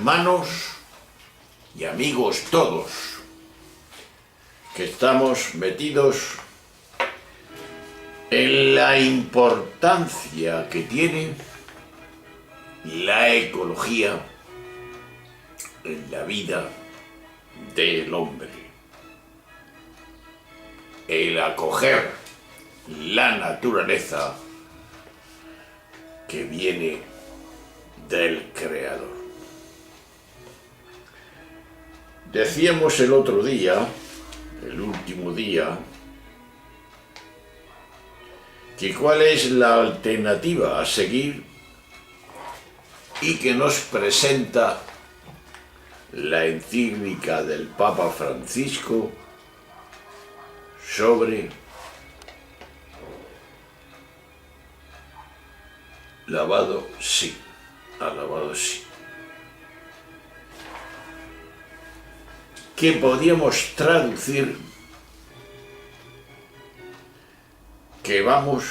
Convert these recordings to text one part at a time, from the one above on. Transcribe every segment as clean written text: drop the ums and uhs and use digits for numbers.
hermanos y amigos todos, que estamos metidos en la importancia que tiene la ecología en la vida del hombre. El acoger la naturaleza que viene del Creador. Decíamos el otro día, el último día, que cuál es la alternativa a seguir y que nos presenta la encíclica del Papa Francisco sobre lavado sí, alabado sí. Que podíamos traducir que vamos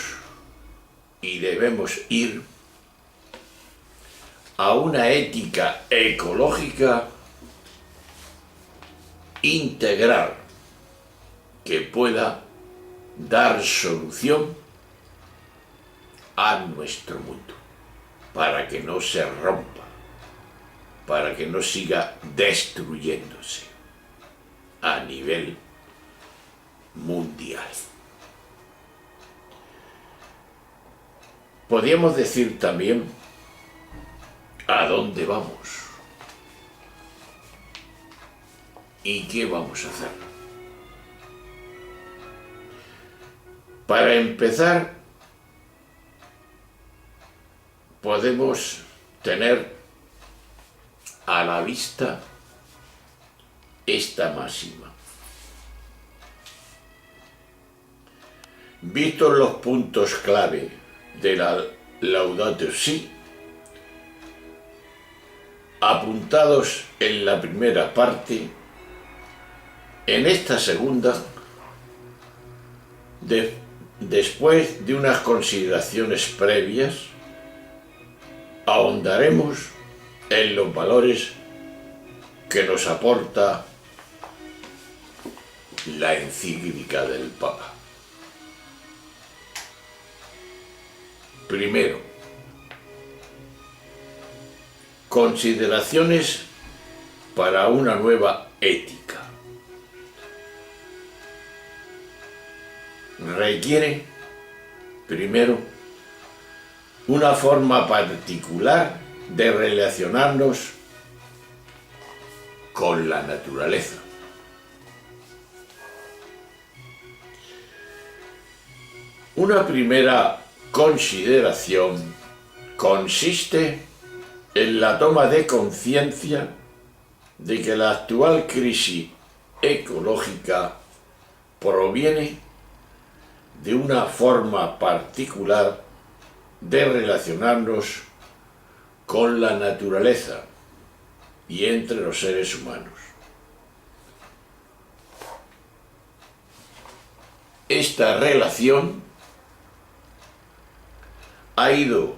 y debemos ir a una ética ecológica integral que pueda dar solución a nuestro mundo, para que no se rompa, para que no siga destruyéndose a nivel mundial. Podríamos decir también a dónde vamos y qué vamos a hacer. Para empezar, podemos tener a la vista esta máxima. Vistos los puntos clave de la Laudato Si, apuntados en la primera parte, en esta segunda, después de unas consideraciones previas, ahondaremos en los valores que nos aporta la encíclica del Papa. Primero, consideraciones para una nueva ética. Requiere, primero, una forma particular de relacionarnos con la naturaleza. Una primera consideración consiste en la toma de conciencia de que la actual crisis ecológica proviene de una forma particular de relacionarnos con la naturaleza y entre los seres humanos. Esta relación ha ido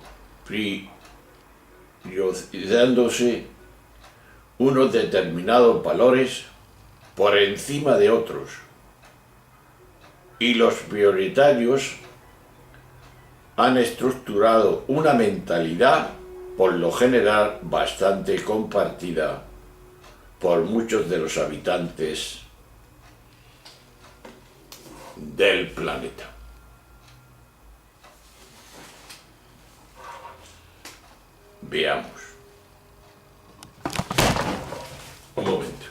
priorizándose unos determinados valores por encima de otros, y los prioritarios han estructurado una mentalidad por lo general bastante compartida por muchos de los habitantes del planeta. Veamos. Un momento.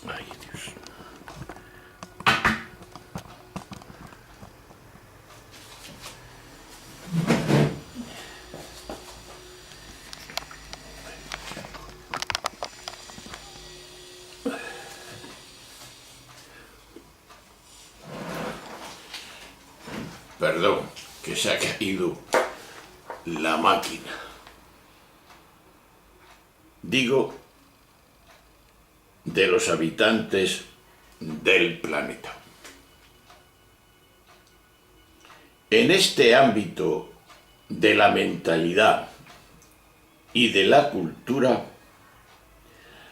Ay, Dios. Perdón, que se ha caído la máquina. Digo, de los habitantes del planeta. En este ámbito de la mentalidad y de la cultura,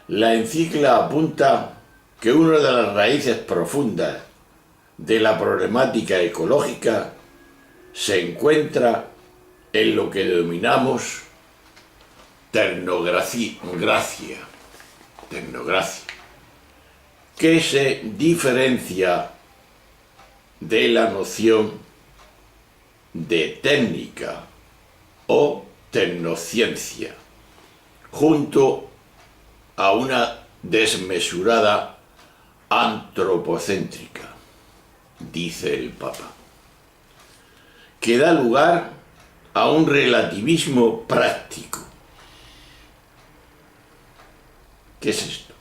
la encíclica apunta que una de las raíces profundas de la problemática ecológica se encuentra en lo que denominamos tecnogracia, que se diferencia de la noción de técnica o tecnociencia, junto a una desmesurada antropocéntrica, dice el Papa, que da lugar a un relativismo práctico. ¿Qué es esto?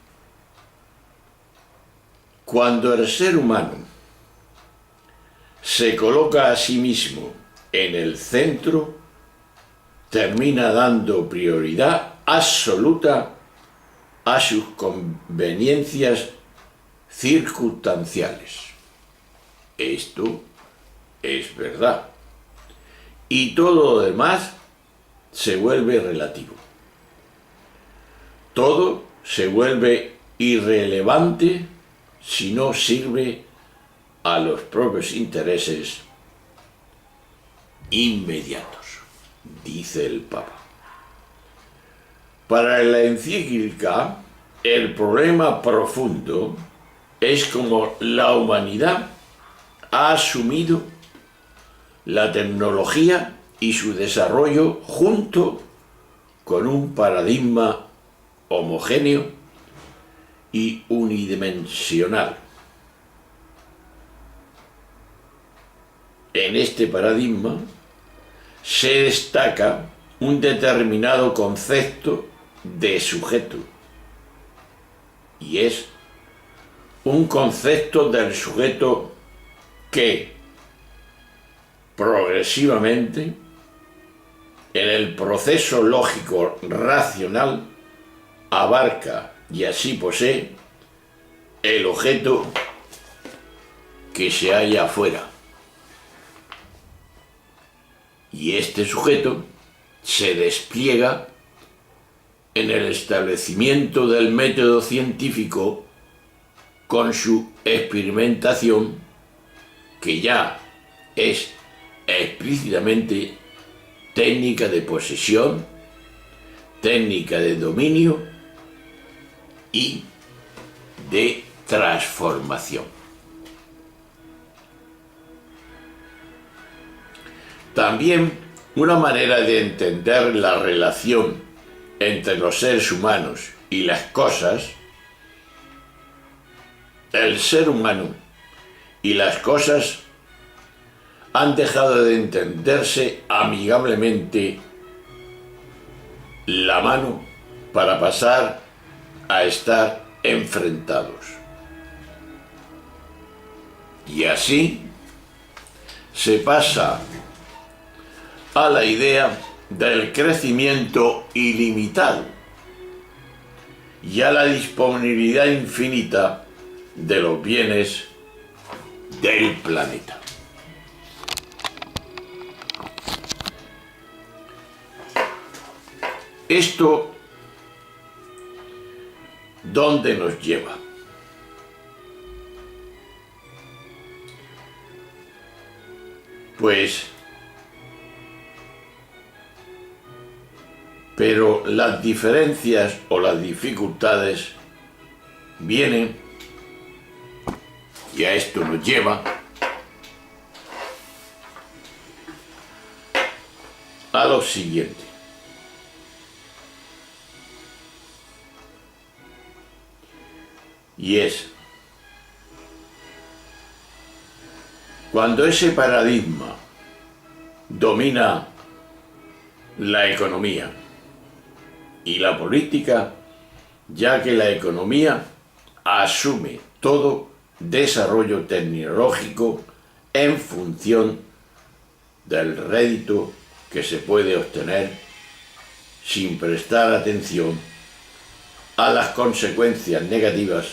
Cuando el ser humano se coloca a sí mismo en el centro, termina dando prioridad absoluta a sus conveniencias circunstanciales. Esto es verdad. Y todo lo demás se vuelve relativo. Todo se vuelve irrelevante si no sirve a los propios intereses inmediatos, dice el Papa. Para la encíclica, el problema profundo es cómo la humanidad ha asumido la tecnología y su desarrollo junto con un paradigma homogéneo y unidimensional. En este paradigma se destaca un determinado concepto de sujeto, y es un concepto del sujeto que progresivamente, en el proceso lógico racional, abarca y así posee el objeto que se halla afuera. Y este sujeto se despliega en el establecimiento del método científico con su experimentación, que ya es explícitamente técnica de posesión, técnica de dominio y de transformación. También una manera de entender la relación entre los seres humanos y las cosas. El ser humano y las cosas han dejado de entenderse amigablemente la mano para pasar a estar enfrentados. Y así se pasa a la idea del crecimiento ilimitado y a la disponibilidad infinita de los bienes del planeta. ¿Esto dónde nos lleva? Pues, pero las diferencias o las dificultades vienen, y a esto nos lleva a lo siguiente. Y es, cuando ese paradigma domina la economía y la política, ya que la economía asume todo desarrollo tecnológico en función del rédito que se puede obtener sin prestar atención a las consecuencias negativas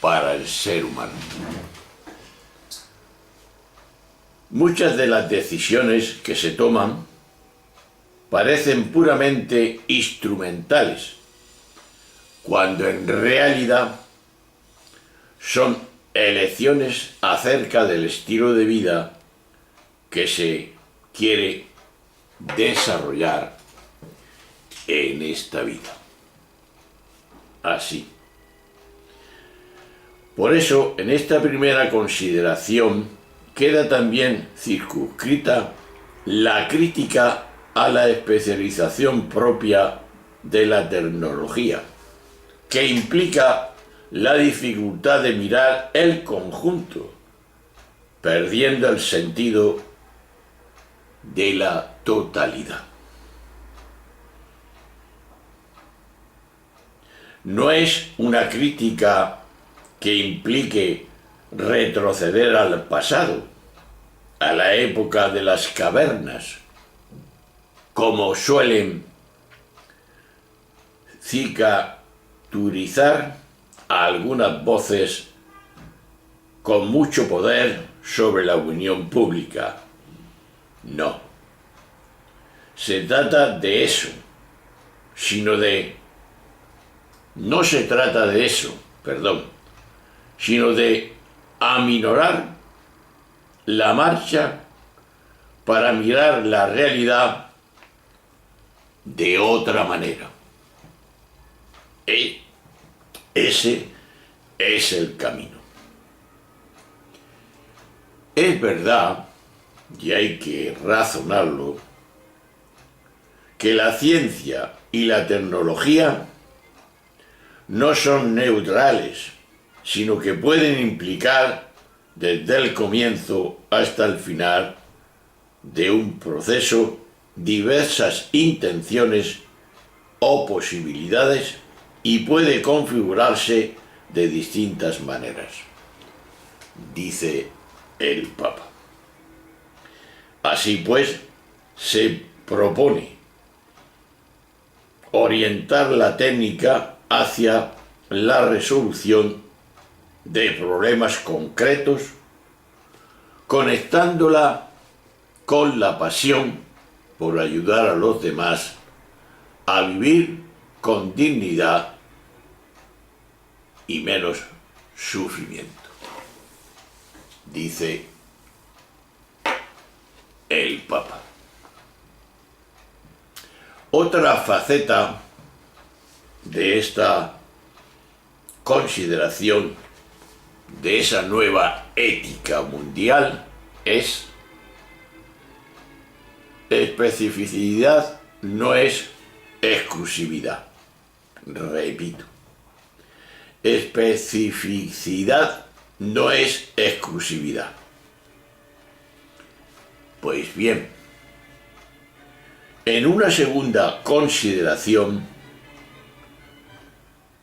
para el ser humano. Muchas de las decisiones que se toman parecen puramente instrumentales, cuando en realidad son elecciones acerca del estilo de vida que se quiere desarrollar en esta vida. Así. Por eso, en esta primera consideración queda también circunscrita la crítica a la especialización propia de la tecnología, que implica la dificultad de mirar el conjunto, perdiendo el sentido de la totalidad. No es una crítica que implique retroceder al pasado, a la época de las cavernas, como suelen caricaturizar a algunas voces con mucho poder sobre la opinión pública. No. Se trata de eso, no se trata de eso, sino de aminorar la marcha para mirar la realidad de otra manera. Ese es el camino. Es verdad, y hay que razonarlo, que la ciencia y la tecnología no son neutrales, sino que pueden implicar desde el comienzo hasta el final de un proceso diversas intenciones o posibilidades y puede configurarse de distintas maneras, dice el Papa. Así pues, se propone orientar la técnica hacia la resolución de problemas concretos, conectándola con la pasión por ayudar a los demás a vivir con dignidad y menos sufrimiento, dice el Papa. Otra faceta de esta consideración de esa nueva ética mundial es especificidad, no es exclusividad. Repito, especificidad no es exclusividad. Pues bien, en una segunda consideración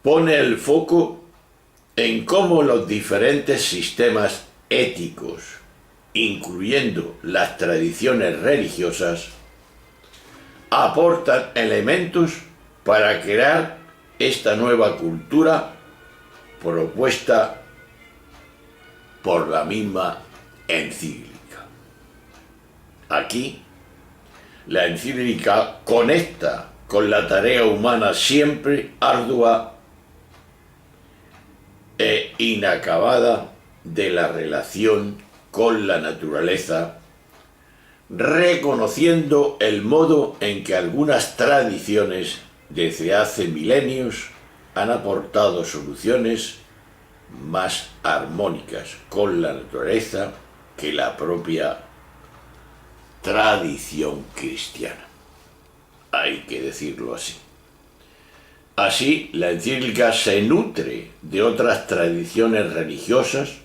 pone el foco en cómo los diferentes sistemas éticos, incluyendo las tradiciones religiosas, aportan elementos para crear esta nueva cultura propuesta por la misma encíclica. Aquí, la encíclica conecta con la tarea humana siempre ardua e inacabada de la relación con la naturaleza, reconociendo el modo en que algunas tradiciones desde hace milenios han aportado soluciones más armónicas con la naturaleza que la propia tradición cristiana. Hay que decirlo así. Así, la encíclica se nutre de otras tradiciones religiosas,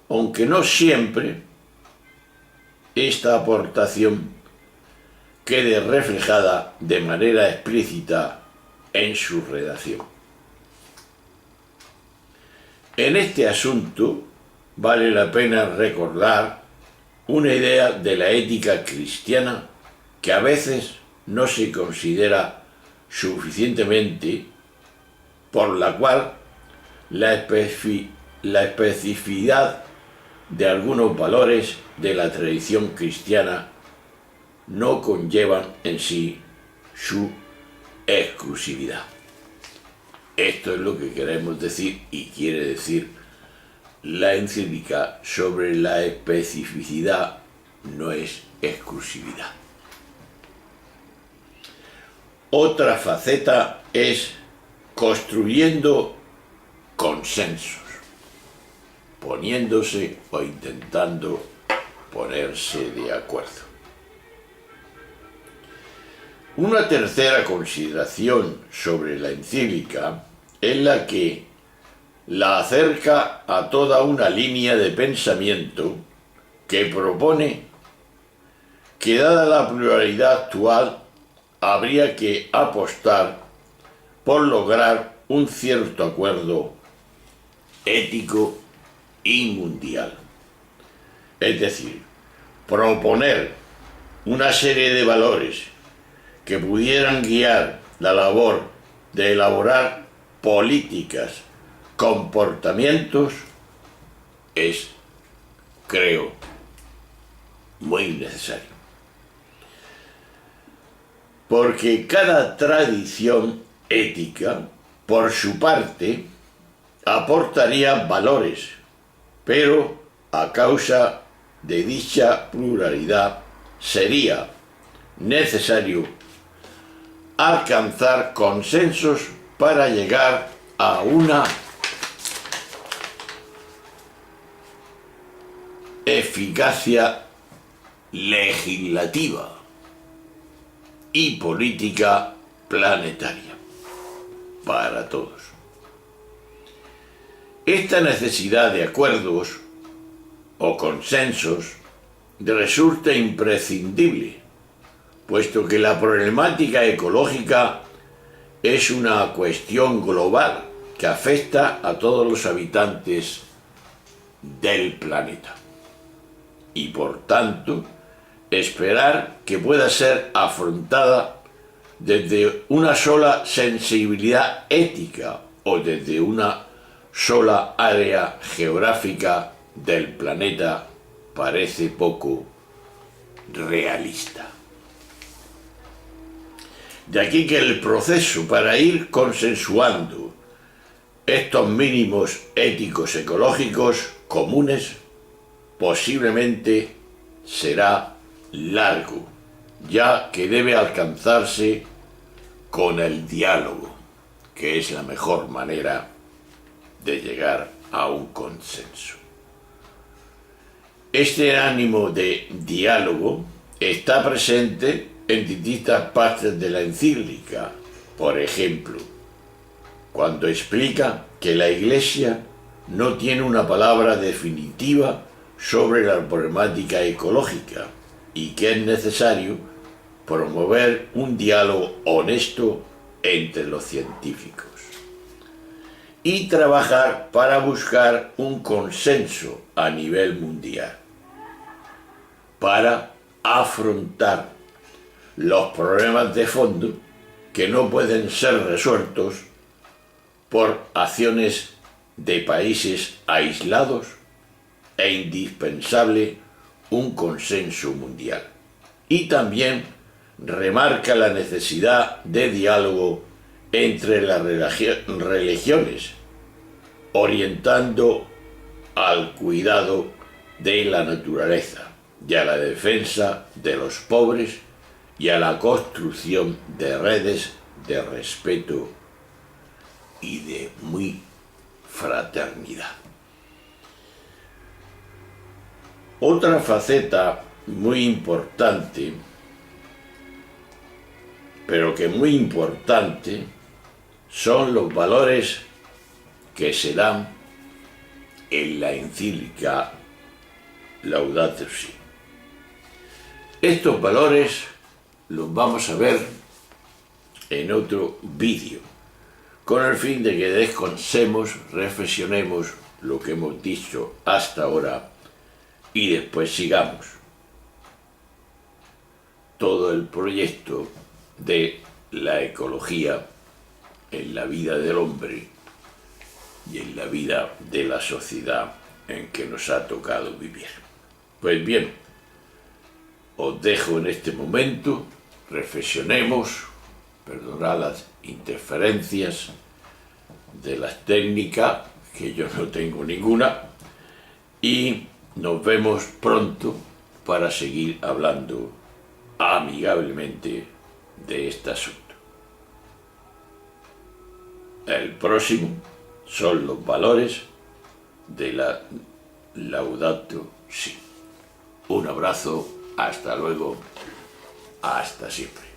aunque no siempre esta aportación quede reflejada de manera explícita en su redacción. En este asunto vale la pena recordar una idea de la ética cristiana que a veces no se considera suficientemente, por la cual la especificidad de algunos valores de la tradición cristiana no conllevan en sí su exclusividad. Esto es lo que queremos decir y quiere decir la encíclica sobre la especificidad no es exclusividad. Otra faceta es construyendo consensos, poniéndose o intentando ponerse de acuerdo. Una tercera consideración sobre la encíclica es la que la acerca a toda una línea de pensamiento que propone que, dada la pluralidad actual, habría que apostar por lograr un cierto acuerdo ético y mundial. Es decir, proponer una serie de valores que pudieran guiar la labor de elaborar políticas, comportamientos, es, creo, muy necesario. Porque cada tradición ética, por su parte, aportaría valores, pero a causa de dicha pluralidad sería necesario alcanzar consensos para llegar a una eficacia legislativa y política planetaria para todos. Esta necesidad de acuerdos o consensos resulta imprescindible, puesto que la problemática ecológica es una cuestión global que afecta a todos los habitantes del planeta. Y por tanto, esperar que pueda ser afrontada desde una sola sensibilidad ética o desde una sola área geográfica del planeta parece poco realista. De aquí que el proceso para ir consensuando estos mínimos éticos ecológicos comunes posiblemente será largo, ya que debe alcanzarse con el diálogo, que es la mejor manera de llegar a un consenso. Este ánimo de diálogo está presente en distintas partes de la encíclica. Por ejemplo, cuando explica que la Iglesia no tiene una palabra definitiva sobre la problemática ecológica y que es necesario promover un diálogo honesto entre los científicos y trabajar para buscar un consenso a nivel mundial para afrontar los problemas de fondo que no pueden ser resueltos por acciones de países aislados e indispensable un consenso mundial. Y también remarca la necesidad de diálogo entre las religiones, orientando al cuidado de la naturaleza y a la defensa de los pobres y a la construcción de redes de respeto y de muy fraternidad. Otra faceta muy importante, pero que muy importante, son los valores que se dan en la encíclica Laudato Si. Estos valores los vamos a ver en otro vídeo, con el fin de que descansemos, reflexionemos lo que hemos dicho hasta ahora y después sigamos todo el proyecto de la ecología en la vida del hombre y en la vida de la sociedad en que nos ha tocado vivir. Pues bien, os dejo en este momento, reflexionemos, perdonad las interferencias de las técnicas, que yo no tengo ninguna, y nos vemos pronto para seguir hablando amigablemente de este asunto. El próximo son los valores de la Laudato Si. Un abrazo, hasta luego, hasta siempre.